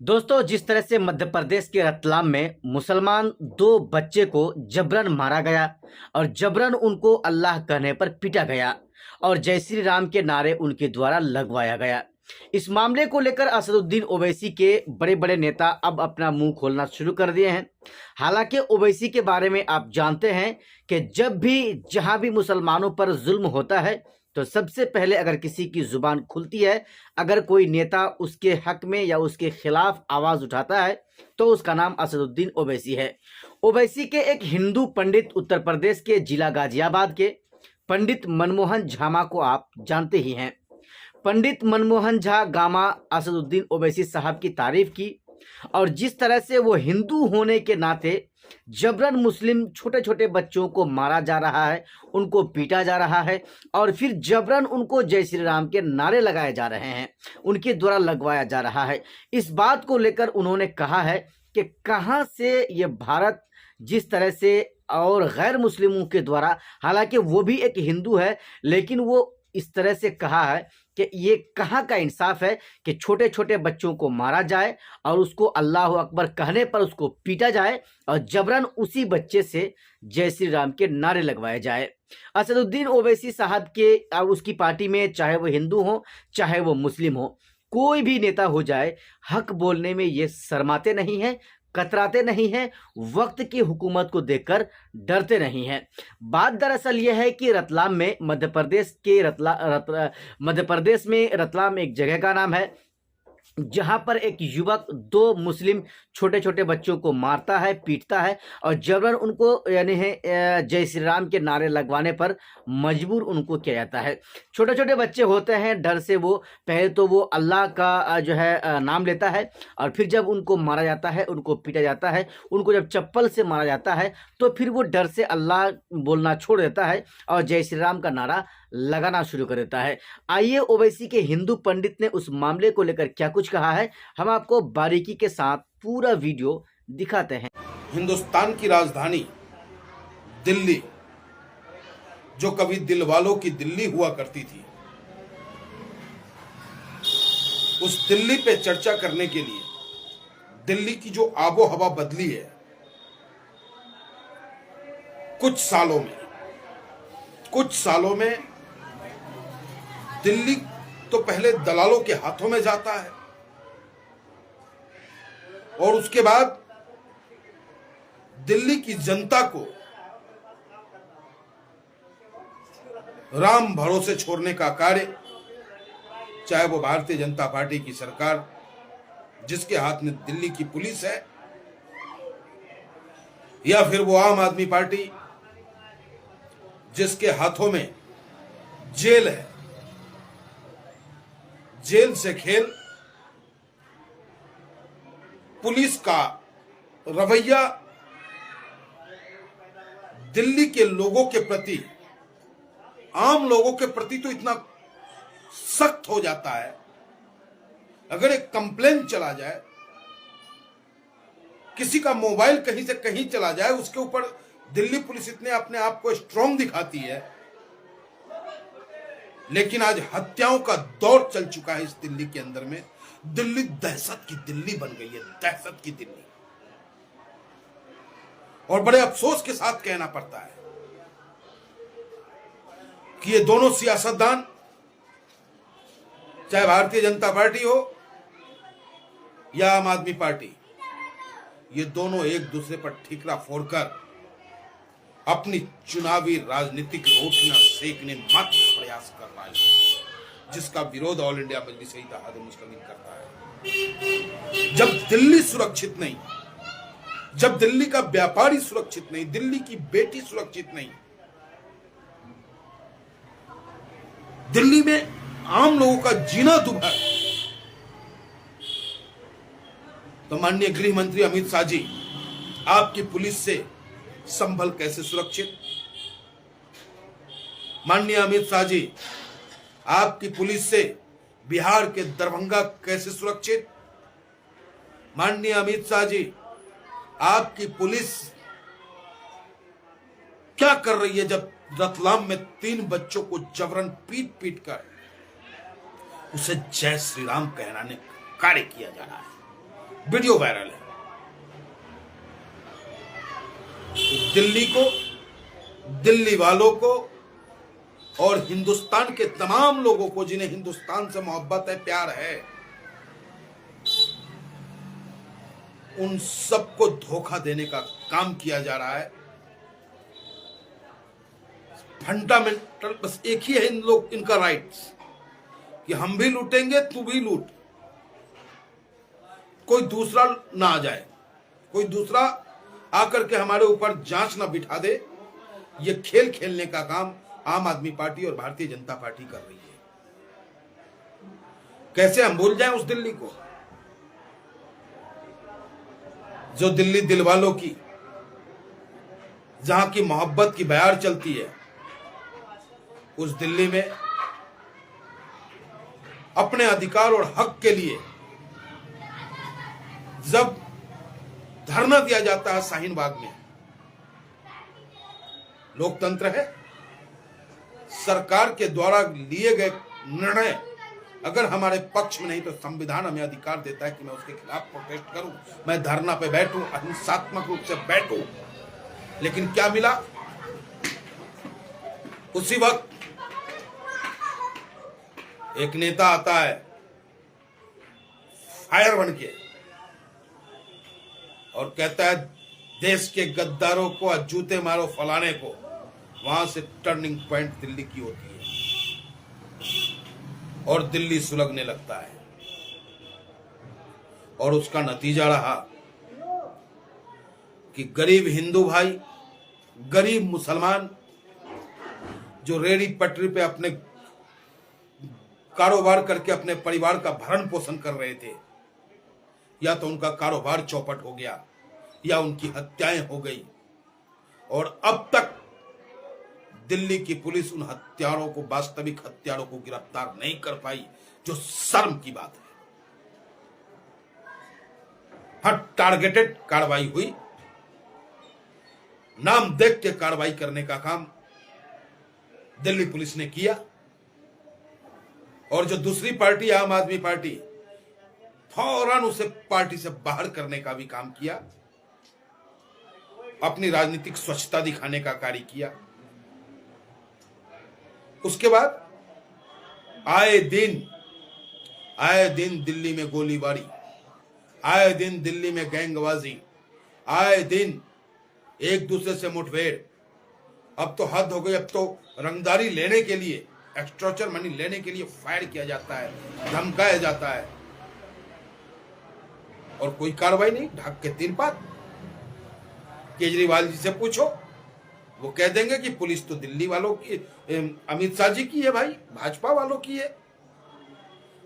दोस्तों, जिस तरह से मध्य प्रदेश के रतलाम में मुसलमान दो बच्चे को जबरन मारा गया और जबरन उनको अल्लाह कहने पर पीटा गया और जय श्री राम के नारे उनके द्वारा लगवाया गया। इस मामले को लेकर असदुद्दीन ओवैसी के बड़े बड़े नेता अब अपना मुंह खोलना शुरू कर दिए हैं। हालांकि ओवैसी के बारे में आप जानते हैं कि जब भी जहां भी मुसलमानों पर जुल्म होता है तो सबसे पहले अगर किसी की जुबान खुलती है, अगर कोई नेता उसके हक में या उसके खिलाफ आवाज उठाता है तो उसका नाम असदुद्दीन ओवैसी है। ओवैसी के एक हिंदू पंडित उत्तर प्रदेश के जिला गाजियाबाद के पंडित मनमोहन झामा को आप जानते ही हैं। पंडित मनमोहन झा गामा असदुद्दीन ओवैसी साहब की तारीफ की और जिस तरह से वो हिंदू होने के नाते जबरन मुस्लिम छोटे छोटे बच्चों को मारा जा रहा है, उनको पीटा जा रहा है और फिर जबरन उनको जय श्री राम के नारे लगाए जा रहे हैं, उनके द्वारा लगवाया जा रहा है। इस बात को लेकर उन्होंने कहा है कि कहां से ये भारत जिस तरह से और गैर मुस्लिमों के द्वारा, हालांकि वो भी एक हिंदू है, लेकिन वो इस तरह से कहा है कि ये कहाँ का इंसाफ है कि छोटे छोटे बच्चों को मारा जाए और उसको अल्लाह अकबर कहने पर उसको पीटा जाए और जबरन उसी बच्चे से जय श्री राम के नारे लगवाए जाए। असदुद्दीन ओवैसी साहब के उसकी पार्टी में चाहे वो हिंदू हो चाहे वो मुस्लिम हो, कोई भी नेता हो जाए, हक बोलने में ये शर्माते नहीं हैं, कतराते नहीं हैं, वक्त की हुकूमत को देखकर डरते नहीं हैं। बात दरअसल यह है कि रतलाम में मध्य प्रदेश में रतलाम एक जगह का नाम है जहां पर एक युवक दो मुस्लिम छोटे छोटे बच्चों को मारता है, पीटता है और जबरन उनको यानी है जय श्री राम के नारे लगवाने पर मजबूर उनको किया जाता है। छोटे छोटे बच्चे होते हैं, डर से वो पहले तो वो अल्लाह का जो है नाम लेता है और फिर जब उनको मारा जाता है, उनको पीटा जाता है, उनको जब चप्पल से मारा जाता है तो फिर वो डर से अल्लाह बोलना छोड़ देता है और जय श्री राम का नारा लगाना शुरू कर देता है। आइए ओवैसी के हिंदू पंडित ने उस मामले को लेकर क्या कुछ कहा है, हम आपको बारीकी के साथ पूरा वीडियो दिखाते हैं। हिंदुस्तान की राजधानी दिल्ली, जो कभी दिल वालों की दिल्ली हुआ करती थी, उस दिल्ली पे चर्चा करने के लिए दिल्ली की जो आबो हवा बदली है कुछ सालों में दिल्ली तो पहले दलालों के हाथों में जाता है और उसके बाद दिल्ली की जनता को राम भरोसे छोड़ने का कार्य, चाहे वो भारतीय जनता पार्टी की सरकार जिसके हाथ में दिल्ली की पुलिस है या फिर वो आम आदमी पार्टी जिसके हाथों में जेल है, जेल से खेल, पुलिस का रवैया दिल्ली के लोगों के प्रति, आम लोगों के प्रति तो इतना सख्त हो जाता है, अगर एक कंप्लेन चला जाए, किसी का मोबाइल कहीं से कहीं चला जाए, उसके ऊपर दिल्ली पुलिस इतने अपने आप को स्ट्रांग दिखाती है। लेकिन आज हत्याओं का दौर चल चुका है इस दिल्ली के अंदर में। दिल्ली दहशत की दिल्ली बन गई है, दहशत की दिल्ली। और बड़े अफसोस के साथ कहना पड़ता है कि ये दोनों सियासतदान, चाहे भारतीय जनता पार्टी हो या आम आदमी पार्टी, ये दोनों एक दूसरे पर ठीकरा फोड़कर अपनी चुनावी राजनीतिक रोटियां सेकने मात्र प्रयास कर रहा है, जिसका विरोध ऑल इंडिया मजलिस इत्तेहाद मुस्लिमीन करता है। जब दिल्ली सुरक्षित नहीं, जब दिल्ली का व्यापारी सुरक्षित नहीं, दिल्ली की बेटी सुरक्षित नहीं, दिल्ली में आम लोगों का जीना दुभर, तो माननीय गृह मंत्री अमित शाह जी, आपकी पुलिस से संभल कैसे सुरक्षित? माननीय अमित शाह जी, आपकी पुलिस से बिहार के दरभंगा कैसे सुरक्षित? माननीय अमित शाह जी, आपकी पुलिस क्या कर रही है जब रतलाम में 3 बच्चों को जबरन पीट पीट कर उसे जय श्री राम कहलाने कार्य किया जा रहा है? वीडियो वायरल है। तो दिल्ली को, दिल्ली वालों को और हिंदुस्तान के तमाम लोगों को जिन्हें हिंदुस्तान से मोहब्बत है, प्यार है, उन सबको धोखा देने का काम किया जा रहा है। फंडामेंटल बस एक ही है इन लोग, इनका राइट्स कि हम भी लूटेंगे, तू भी लूट, कोई दूसरा ना आ जाए, कोई दूसरा आकर के हमारे ऊपर जांच ना बिठा दे। ये खेल खेलने का काम आम आदमी पार्टी और भारतीय जनता पार्टी कर रही है। कैसे हम भूल जाएं उस दिल्ली को जो दिल्ली दिलवालों की, जहां की मोहब्बत की बयार चलती है। उस दिल्ली में अपने अधिकार और हक के लिए जब धरना दिया जाता है शाहीन बाग में, लोकतंत्र है, सरकार के द्वारा लिए गए निर्णय अगर हमारे पक्ष में नहीं तो संविधान हमें अधिकार देता है कि मैं उसके खिलाफ प्रोटेस्ट करूं, मैं धरना पे बैठूं, अहिंसात्मक रूप से बैठूं। लेकिन क्या मिला? उसी वक्त एक नेता आता है फायर बन के और कहता है देश के गद्दारों को जूते मारो फलाने को। वहां से टर्निंग पॉइंट दिल्ली की होती है और दिल्ली सुलगने लगता है। और उसका नतीजा रहा कि गरीब हिंदू भाई, गरीब मुसलमान जो रेहड़ी पटरी पे अपने कारोबार करके अपने परिवार का भरण पोषण कर रहे थे, या तो उनका कारोबार चौपट हो गया या उनकी हत्याएं हो गई। और अब तक दिल्ली की पुलिस उन हत्यारों को, वास्तविक हत्यारों को गिरफ्तार नहीं कर पाई, जो शर्म की बात है। हाँ, टारगेटेड कार्रवाई हुई, नाम देख के कार्रवाई करने का काम दिल्ली पुलिस ने किया। और जो दूसरी पार्टी आम आदमी पार्टी, फौरन उसे पार्टी से बाहर करने का भी काम किया, अपनी राजनीतिक स्वच्छता दिखाने का कार्य किया। उसके बाद आए दिन दिल्ली में गोलीबारी, आए दिन दिल्ली में गैंगबाजी, आए दिन एक दूसरे से मुठभेड़। अब तो हद हो गई, अब तो रंगदारी लेने के लिए, एक्सटॉर्चर मनी लेने के लिए फायर किया जाता है, धमकाया जाता है और कोई कार्रवाई नहीं। ढाक के तीन पात। केजरीवाल जी से पूछो, वो कह देंगे कि पुलिस तो दिल्ली वालों की, अमित शाह जी की है भाई, भाजपा वालों की है।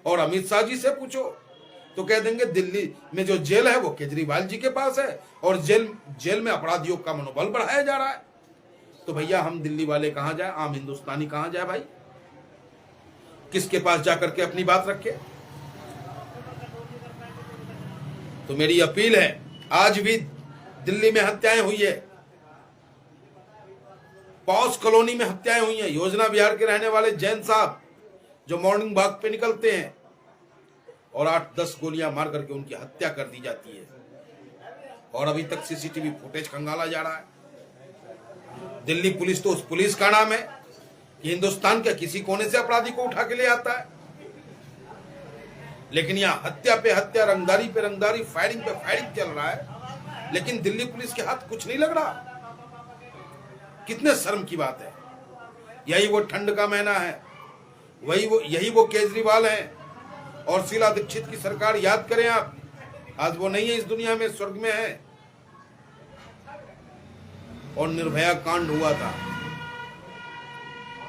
और अमित शाह जी से पूछो तो कह देंगे दिल्ली में जो जेल है वो केजरीवाल जी के पास है और जेल में अपराधियों का मनोबल बढ़ाया जा रहा है। तो भैया हम दिल्ली वाले कहां जाए, आम हिंदुस्तानी कहां जाए भाई? किसके पास जाकर के अपनी बात रखे? तो मेरी अपील है, आज भी दिल्ली में हत्याएं हुई है, पॉस कॉलोनी में हत्याएं हुई हैं। योजना विहार के रहने वाले जैन साहब जो मॉर्निंग वॉक पे निकलते हैं और 8-10 गोलियां मार करके उनकी हत्या कर दी जाती है और अभी तक सीसीटीवी फुटेज खंगाला जा रहा है। दिल्ली पुलिस तो उस पुलिस का नाम है कि हिंदुस्तान के किसी कोने से अपराधी को उठा के ले आता है, लेकिन यहां हत्या पे हत्या, रंगदारी पे रंगदारी, फायरिंग पे फायरिंग चल रहा है, लेकिन दिल्ली पुलिस के हाथ कुछ नहीं लग रहा। कितने शर्म की बात है। यही वो ठंड का महीना है, यही वो केजरीवाल हैं और शीला दीक्षित की सरकार। याद करें आप, आज वो नहीं है इस दुनिया में, स्वर्ग में है। और निर्भया कांड हुआ था,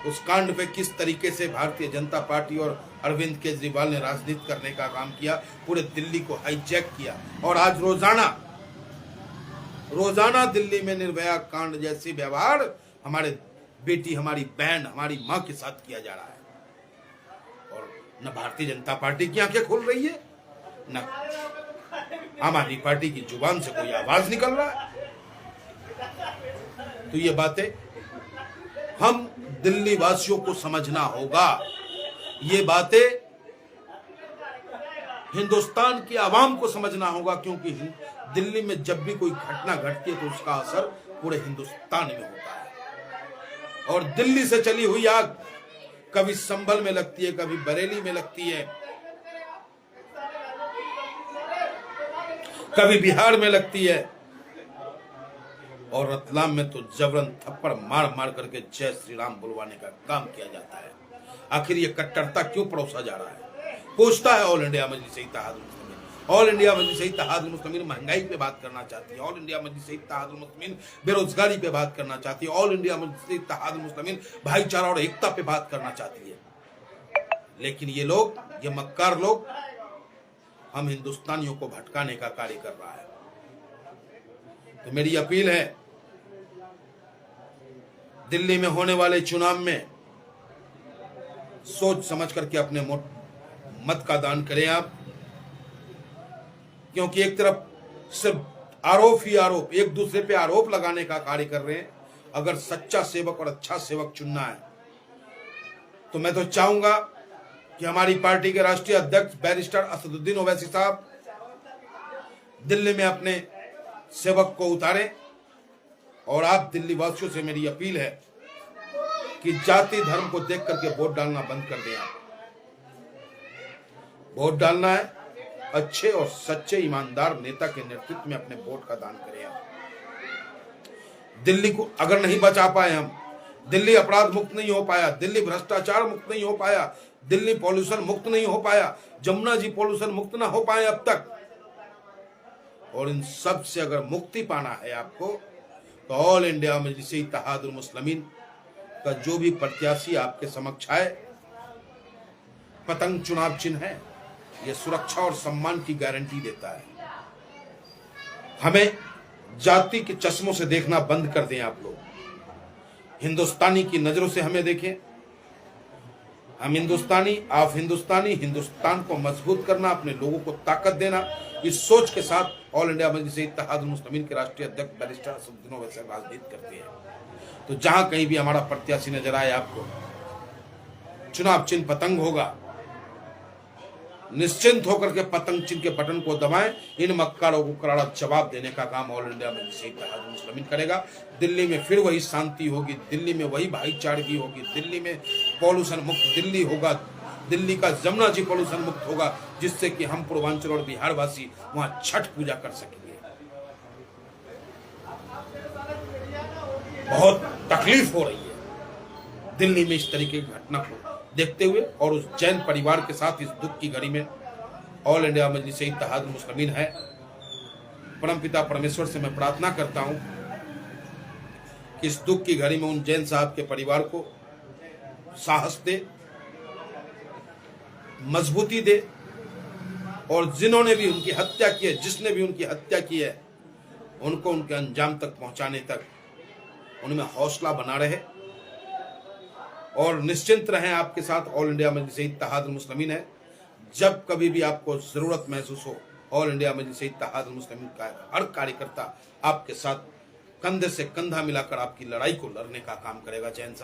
उस कांड पे किस तरीके से भारतीय जनता पार्टी और अरविंद केजरीवाल ने राजनीति करने का काम किया, पूरे दिल्ली को हाईजैक किया। और आज रोजाना दिल्ली में निर्भया कांड जैसी व्यवहार हमारे बेटी, हमारी बहन, हमारी मां के साथ किया जा रहा है। और न भारतीय जनता पार्टी की आंखें खुल रही है, न आम आदमी पार्टी की जुबान से कोई आवाज निकल रहा है। तो ये बातें हम दिल्ली वासियों को समझना होगा। ये बातें हिंदुस्तान की आवाम को समझना होगा, क्योंकि दिल्ली में जब भी कोई घटना घटती है तो उसका असर पूरे हिंदुस्तान में होता है। और दिल्ली से चली हुई आग कभी संभल में लगती है, कभी बरेली में लगती है, कभी बिहार में लगती है, और रतलाम में तो जबरन थप्पड़ मार मार करके जय श्री राम बुलवाने का काम किया जाता है। आखिर ये कट्टरता क्यों परोसा जा रहा है? पूछता है ऑल इंडिया मजलिस इत्तेहादुल मुस्लिमीन। ऑल इंडिया मजलिस इत्तेहादुल मुस्लिमीन महंगाई पे बात करना चाहती है, ऑल इंडिया मजलिस इत्तेहादुल मुस्लिमीन बेरोजगारी पे बात करना चाहती है, ऑल इंडिया मजलिस इत्तेहादुल मुस्लिमीन भाईचारा और एकता पे बात करना चाहती है। लेकिन ये लोग, ये मक्कार लोग हम हिंदुस्तानियों को भटकाने का कार्य कर रहा है। तो मेरी अपील है, दिल्ली में होने वाले चुनाव में सोच समझ करके अपने मत का दान करें आप, क्योंकि एक तरफ सिर्फ आरोप ही आरोप, एक दूसरे पे आरोप लगाने का कार्य कर रहे हैं। अगर सच्चा सेवक और अच्छा सेवक चुनना है तो मैं तो चाहूंगा कि हमारी पार्टी के राष्ट्रीय अध्यक्ष बैरिस्टर असदुद्दीन ओवैसी साहब दिल्ली में अपने सेवक को उतारें। और आप दिल्ली वासियों से मेरी अपील है कि जाति धर्म को देख करके वोट डालना बंद कर दें। आप वोट डालना है, अच्छे और सच्चे ईमानदार नेता के नेतृत्व में अपने वोट का दान करें। आप दिल्ली को अगर नहीं बचा पाए हम, दिल्ली अपराध मुक्त नहीं हो पाया, दिल्ली भ्रष्टाचार मुक्त नहीं हो पाया, दिल्ली पॉल्यूशन मुक्त नहीं हो पाया, जमुना जी पॉल्यूशन मुक्त ना हो पाए अब तक, और इन सब से अगर मुक्ति पाना है आपको, तो ऑल इंडिया मजलिस इत्तेहादुल मुस्लिमीन का जो भी प्रत्याशी आपके समक्ष आए, पतंग चुनाव चिन्ह है, यह सुरक्षा और सम्मान की गारंटी देता है। हमें जाति के चश्मों से देखना बंद कर दें आप लोग, हिंदुस्तानी की नजरों से हमें देखें। हम हिंदुस्तानी, आप हिंदुस्तानी, हिंदुस्तान को मजबूत करना, अपने लोगों को ताकत देना, इस सोच के साथ ऑल इंडिया मजलिस इत्तेहादुल मुस्लिमीन के राष्ट्रीय अध्यक्ष बैरिस्टर असदुद्दीन ओवैसी राजनीति करते हैं। तो जहां कहीं भी हमारा प्रत्याशी नजर आए आपको, चुनाव चिन्ह पतंग होगा, निश्चिंत होकर के पतंग चिन्ह के बटन को दबाएं। इन मक्कारों को करारा जवाब देने का काम ऑल इंडिया मजलिस इत्तेहादुल मुस्लिमीन करेगा। दिल्ली में फिर वही शांति होगी, दिल्ली में वही भाईचारगी होगी, दिल्ली में पॉल्यूशन मुक्त दिल्ली होगा, दिल्ली का जमुना जी पॉल्यूशन मुक्त होगा, जिससे कि हम पूर्वांचल और बिहार वासी वहां छठ पूजा कर सकेंगे। बहुत तकलीफ हो रही है दिल्ली में इस तरीके की घटना को देखते हुए, और उस जैन परिवार के साथ इस दुख की घड़ी में ऑल इंडिया मजलिस इत्तेहादुल मुस्लिमीन है। परमपिता परमेश्वर से मैं प्रार्थना करता हूं कि इस दुख की घड़ी में उन जैन साहब के परिवार को साहस दे, मजबूती दे, और जिन्होंने भी उनकी हत्या की है, जिसने भी उनकी हत्या की है, उनको उनके अंजाम तक पहुंचाने तक उनमें हौसला बना रहे, और निश्चिंत रहें। आपके साथ ऑल इंडिया मजलिस इत्तेहादुल मुस्लिमीन है। जब कभी भी आपको जरूरत महसूस हो, ऑल इंडिया मजलिस इत्तेहादुल मुस्लिमीन का हर कार्यकर्ता आपके साथ कंधे से कंधा मिलाकर आपकी लड़ाई को लड़ने का काम करेगा। जय हिंद।